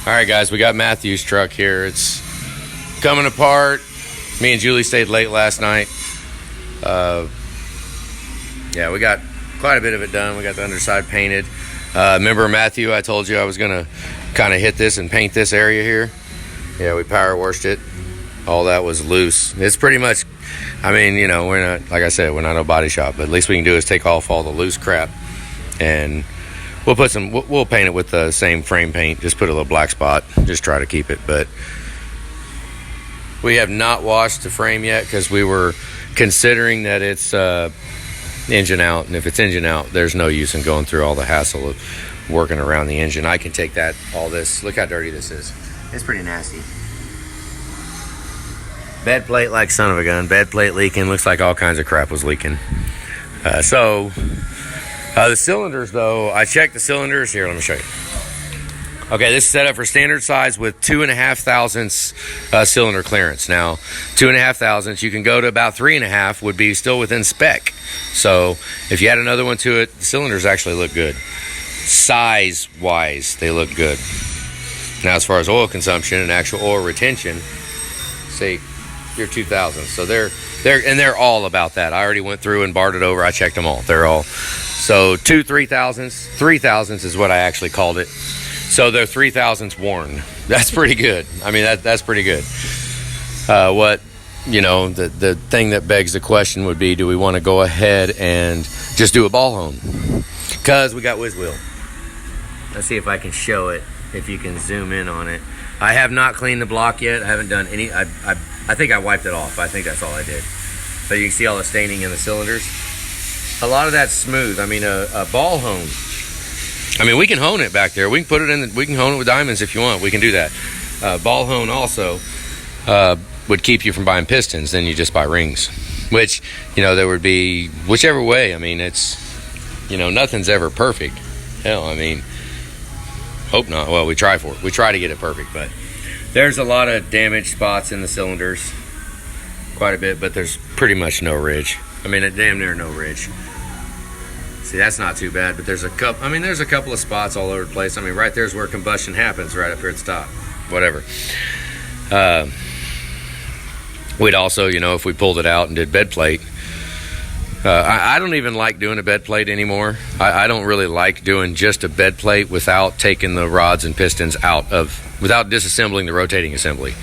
All right, guys, we got Matthew's truck here. It's coming apart. Me and Julie stayed late last night. Yeah, we got quite a bit of it done. We got the underside painted. Remember, Matthew, I told you I was going to kind of hit this and paint this area here? Yeah, we power washed it. All that was loose. It's pretty much, I mean, you know, we're not, like I said, we're not a body shop, but at least we can do is take off all the loose crap, and we'll paint it with the same frame paint. Just put a little black spot. Just try to keep it. But we have not washed the frame yet because we were considering that it's engine out, and if it's engine out, there's no use in going through all the hassle of working around the engine. I can take that, all this. Look how dirty this is. It's pretty nasty. Bed plate like son of a gun. Bed plate leaking. Looks like all kinds of crap was leaking. The cylinders, though, I checked the cylinders. Here, let me show you. Okay, this is set up for standard size with 2.5 thousandths cylinder clearance. Now, 2.5 thousandths, you can go to about 3.5 would be still within spec. So, if you add another one to it, the cylinders actually look good. Size-wise, they look good. Now, as far as oil consumption and actual oil retention, see, you're 2,000. So they're all about that. I already went through and barred it over. I checked them all. They're all. So 3 thousandths. 3 thousandths is what I actually called it. So they're 3 thousandths worn. That's pretty good. I mean, that's pretty good. The thing that begs the question would be, do we want to go ahead and just do a ball hone? Because we got whiz wheel. Let's see if I can show it, if you can zoom in on it. I have not cleaned the block yet. I haven't done any. I think I wiped it off. I think that's all I did. But you can see all the staining in the cylinders. A lot of that's smooth. I mean, a ball hone. I mean, we can hone it back there. We can put it in. We can hone it with diamonds if you want. We can do that. Ball hone also would keep you from buying pistons. Then you just buy rings, which, there would be whichever way. I mean, it's, nothing's ever perfect. Hell, I mean, hope not. Well, we try for it. We try to get it perfect, but there's a lot of damaged spots in the cylinders, quite a bit, but there's pretty much no ridge. I mean, damn near no ridge. See, that's not too bad, but there's a couple of spots all over the place. I mean, right there's where combustion happens, right up here at the top. Whatever. We'd also, if we pulled it out and did bed plate, I don't even like doing a bed plate anymore. I don't really like doing just a bed plate without taking the rods and pistons without disassembling the rotating assembly.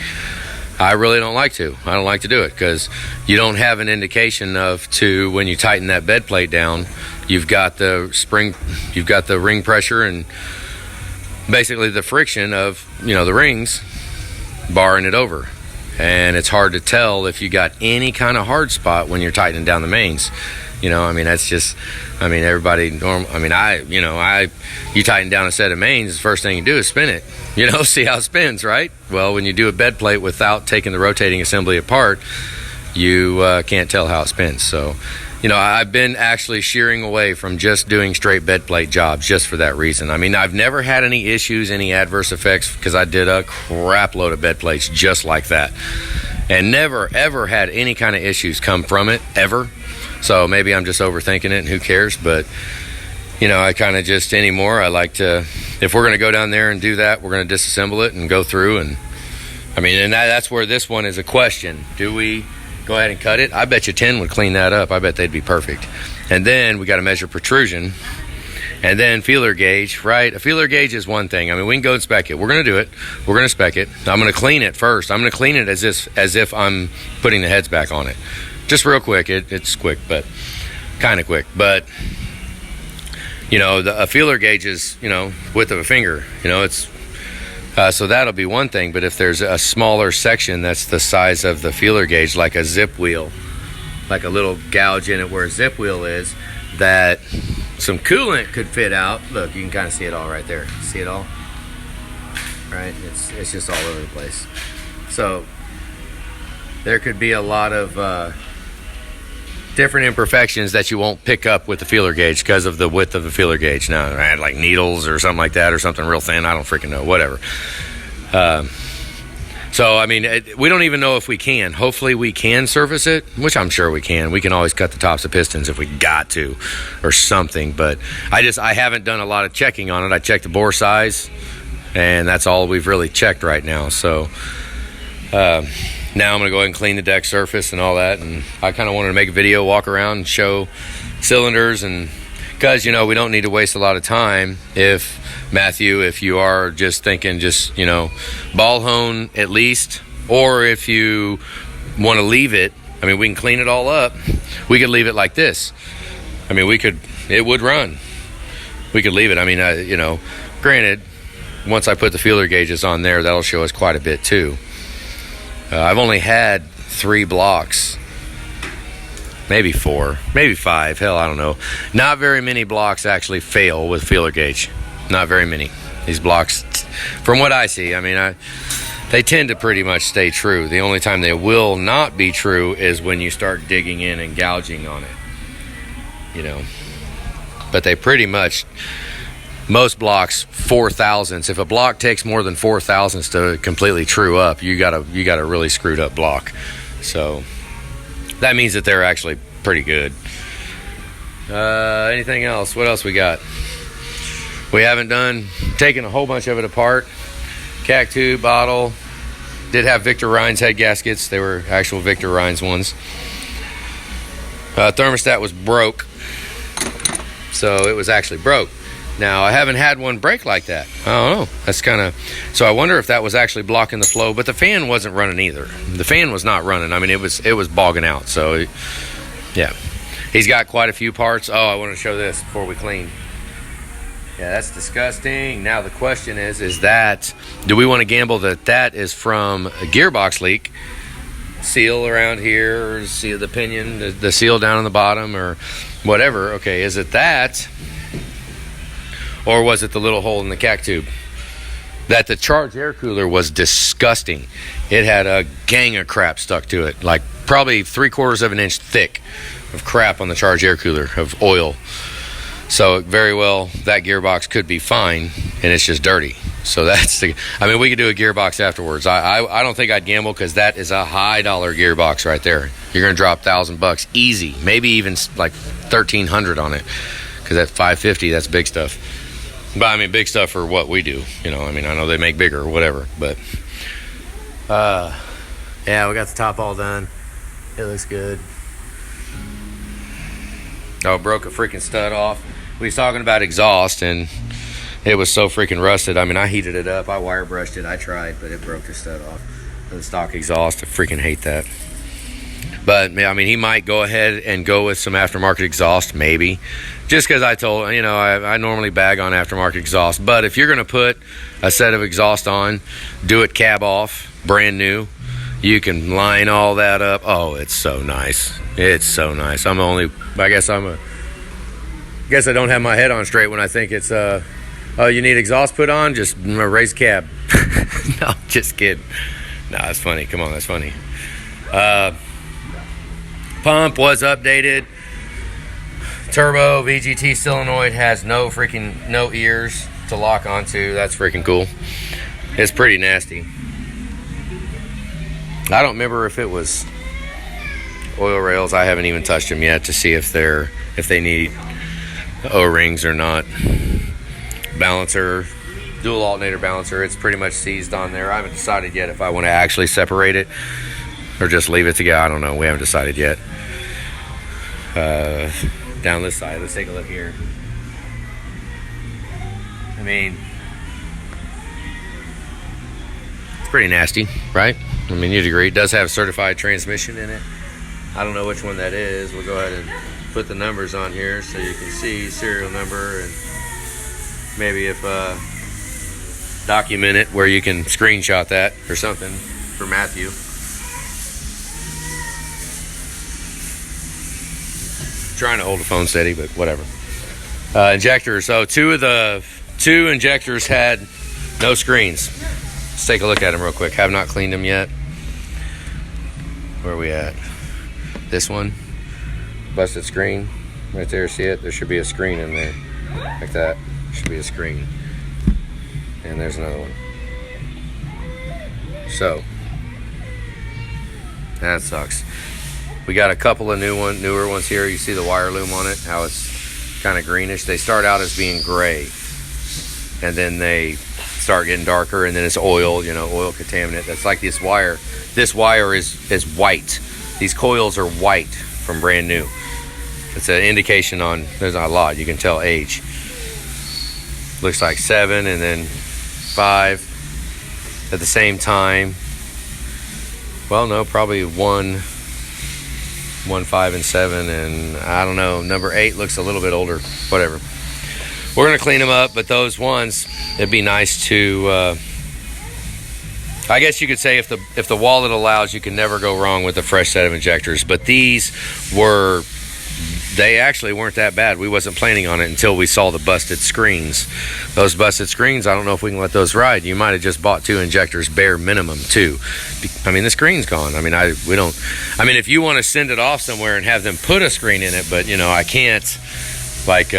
I really don't like to. I don't like to do it because you don't have an indication when you tighten that bed plate down, you've got the spring, you've got the ring pressure and basically the friction of, the rings barring it over. And it's hard to tell if you got any kind of hard spot when you're tightening down the mains. That's just, everybody normal. You tighten down a set of mains, the first thing you do is spin it, see how it spins, right? Well, when you do a bed plate without taking the rotating assembly apart, you can't tell how it spins. So, I've been actually shearing away from just doing straight bed plate jobs just for that reason. I mean, I've never had any issues, any adverse effects, because I did a crap load of bed plates just like that. And never, ever had any kind of issues come from it, ever. So maybe I'm just overthinking it and who cares, but I kind of just anymore, I like to, if we're going to go down there and do that, we're going to disassemble it and go through and that's where this one is a question. Do we go ahead and cut it? I bet you 10 would clean that up. I bet they'd be perfect. And then we got to measure protrusion and then feeler gauge, right? A feeler gauge is one thing. I mean, we can go and spec it. We're going to do it. We're going to spec it. I'm going to clean it first. I'm going to clean it as if I'm putting the heads back on it. Just real quick. It's quick, but kind of quick. But, a feeler gauge is, width of a finger. It's so that'll be one thing. But if there's a smaller section that's the size of the feeler gauge, like a zip wheel, like a little gouge in it where a zip wheel is, that some coolant could fit out. Look, you can kind of see it all right there. See it all? Right? It's just all over the place. So there could be a lot of different imperfections that you won't pick up with the feeler gauge because of the width of the feeler gauge. Now, I had like needles or something like that, or something real thin. I don't freaking know. Whatever. We don't even know if we can. Hopefully we can surface it, which I'm sure we can. We can always cut the tops of pistons if we got to or something. But I haven't done a lot of checking on it. I checked the bore size. and that's all we've really checked right now. So now I'm going to go ahead and clean the deck surface and all that, and I kind of wanted to make a video, walk around and show cylinders, and because, you know, we don't need to waste a lot of time if you are just thinking just, you know, ball hone at least, or if you want to leave it, I mean, we can clean it all up. We could leave it like this. I mean, it would run. We could leave it. I mean, you know, granted, once I put the feeler gauges on there, that'll show us quite a bit too. I've only had 3 blocks, maybe 4, maybe 5. Hell, I don't know. Not very many blocks actually fail with feeler gauge. Not very many. These blocks, from what I see, I mean, they tend to pretty much stay true. The only time they will not be true is when you start digging in and gouging on it. You know, but they pretty much, most blocks, 4,000ths. If a block takes more than 4,000ths to completely true up, you got a really screwed up block. So that means that they're actually pretty good. Anything else? What else we got? We haven't taken a whole bunch of it apart. Cactus bottle. Did have Victor Rhines head gaskets. They were actual Victor Rhines ones. Thermostat was broke. So it was actually broke. Now, I haven't had one break like that. I don't know. That's kind of... So I wonder if that was actually blocking the flow. But the fan wasn't running either. The fan was not running. I mean, it was bogging out. So, yeah. He's got quite a few parts. Oh, I want to show this before we clean. Yeah, that's disgusting. Now, the question is that... Do we want to gamble that is from a gearbox leak? Seal around here, or see the pinion, the seal down on the bottom, or whatever. Okay, is it that, or was it the little hole in the cac tube? That the charged air cooler was disgusting. It had a gang of crap stuck to it, like probably 3/4 of an inch thick of crap on the charged air cooler of oil. So very well, that gearbox could be fine, and it's just dirty. So I mean, we could do a gearbox afterwards. I don't think I'd gamble, because that is a high dollar gearbox right there. You're gonna drop $1,000 easy, maybe even like $1,300 on it, because at $550, that's big stuff. But I mean, big stuff for what we do. You know, I mean, I know they make bigger or whatever, but yeah, we got the top all done. It looks good. Oh, broke a freaking stud off. We was talking about exhaust, and it was so freaking rusted. I mean, I heated it up. I wire brushed it. I tried, but it broke the stud off. The stock exhaust, I freaking hate that. But, I mean, he might go ahead and go with some aftermarket exhaust, maybe. Just because I told, you know, I normally bag on aftermarket exhaust. But if you're going to put a set of exhaust on, do it cab off, brand new. You can line all that up. Oh, it's so nice. It's so nice. I guess I don't have my head on straight when I think it's, oh, you need exhaust put on? Just raise cab. No, just kidding. No, that's funny. Come on, that's funny. Pump was updated. Turbo VGT solenoid has no ears to lock onto. That's freaking cool. It's pretty nasty. I don't remember if it was oil rails. I haven't even touched them yet to see if they need O-rings or not. Balancer, dual alternator balancer, it's pretty much seized on there. I haven't decided yet if I want to actually separate it or just leave it together. I don't know. We haven't decided yet. Down this side, let's take a look here. I mean, it's pretty nasty, right? I mean, you'd agree. It does have certified transmission in it. I don't know which one that is. We'll go ahead and put the numbers on here so you can see serial number, and maybe if document it where you can screenshot that or something for Matthew. Trying to hold the phone steady, but whatever. Injectors. So two injectors had no screens. Let's take a look at them real quick. Have not cleaned them yet. Where are we at? This one. Busted screen. Right there, see it? There should be a screen in there. Like that. Should be a screen. And there's another one. So, that sucks. We got a couple of newer ones here. You see the wire loom on it, how it's kind of greenish. They start out as being gray, and then they start getting darker, and then it's oil, you know, oil contaminant. That's like this wire. This wire is white. These coils are white from brand new. It's an indication on, there's not a lot, you can tell age. Looks like 7 and then 5 at the same time. Well, no, probably 1, 5, and 7, and I don't know, number 8 looks a little bit older. Whatever. We're gonna clean them up, but those ones, it'd be nice to. I guess you could say if the wallet allows, you can never go wrong with a fresh set of injectors. But these were, they actually weren't that bad. We wasn't planning on it until we saw the busted screens. Those busted screens, I don't know if we can let those ride. You might have just bought 2 injectors, bare minimum 2. I mean, the screen's gone. I mean, we don't. I mean, if you want to send it off somewhere and have them put a screen in it, but you know, I can't like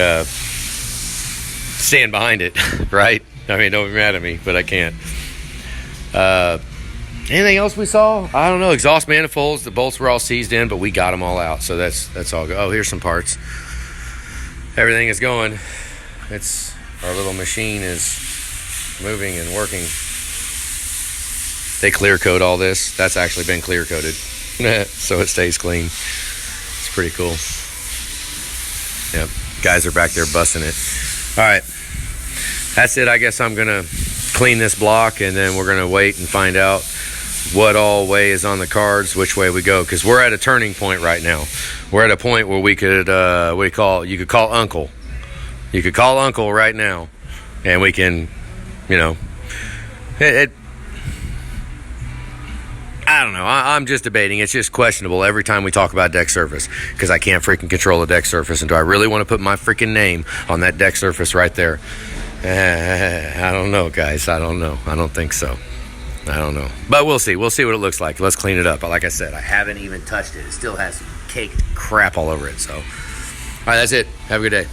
stand behind it, right? I mean, don't be mad at me, but I can't. Anything else we saw? I don't know. Exhaust manifolds, the bolts were all seized in, but we got them all out, so that's all good. Oh, here's some parts. Everything is going. It's, our little machine is moving and working. They clear coat all this. That's actually been clear coated so it stays clean. It's pretty cool. Yep, guys are back there busting it. All right, that's it. I guess I'm gonna clean this block, and then we're gonna wait and find out what all way is on the cards, which way we go, because we're at a turning point right now. We're at a point where we could you could call uncle. You could call uncle right now, and we can, you know, I don't know. I'm just debating. It's just questionable every time we talk about deck surface, because I can't freaking control a deck surface. And do I really want to put my freaking name on that deck surface right there? I don't know, guys. I don't know. I don't think so. I don't know. But we'll see. We'll see what it looks like. Let's clean it up. But like I said, I haven't even touched it. It still has some caked crap all over it. So, all right, that's it. Have a good day.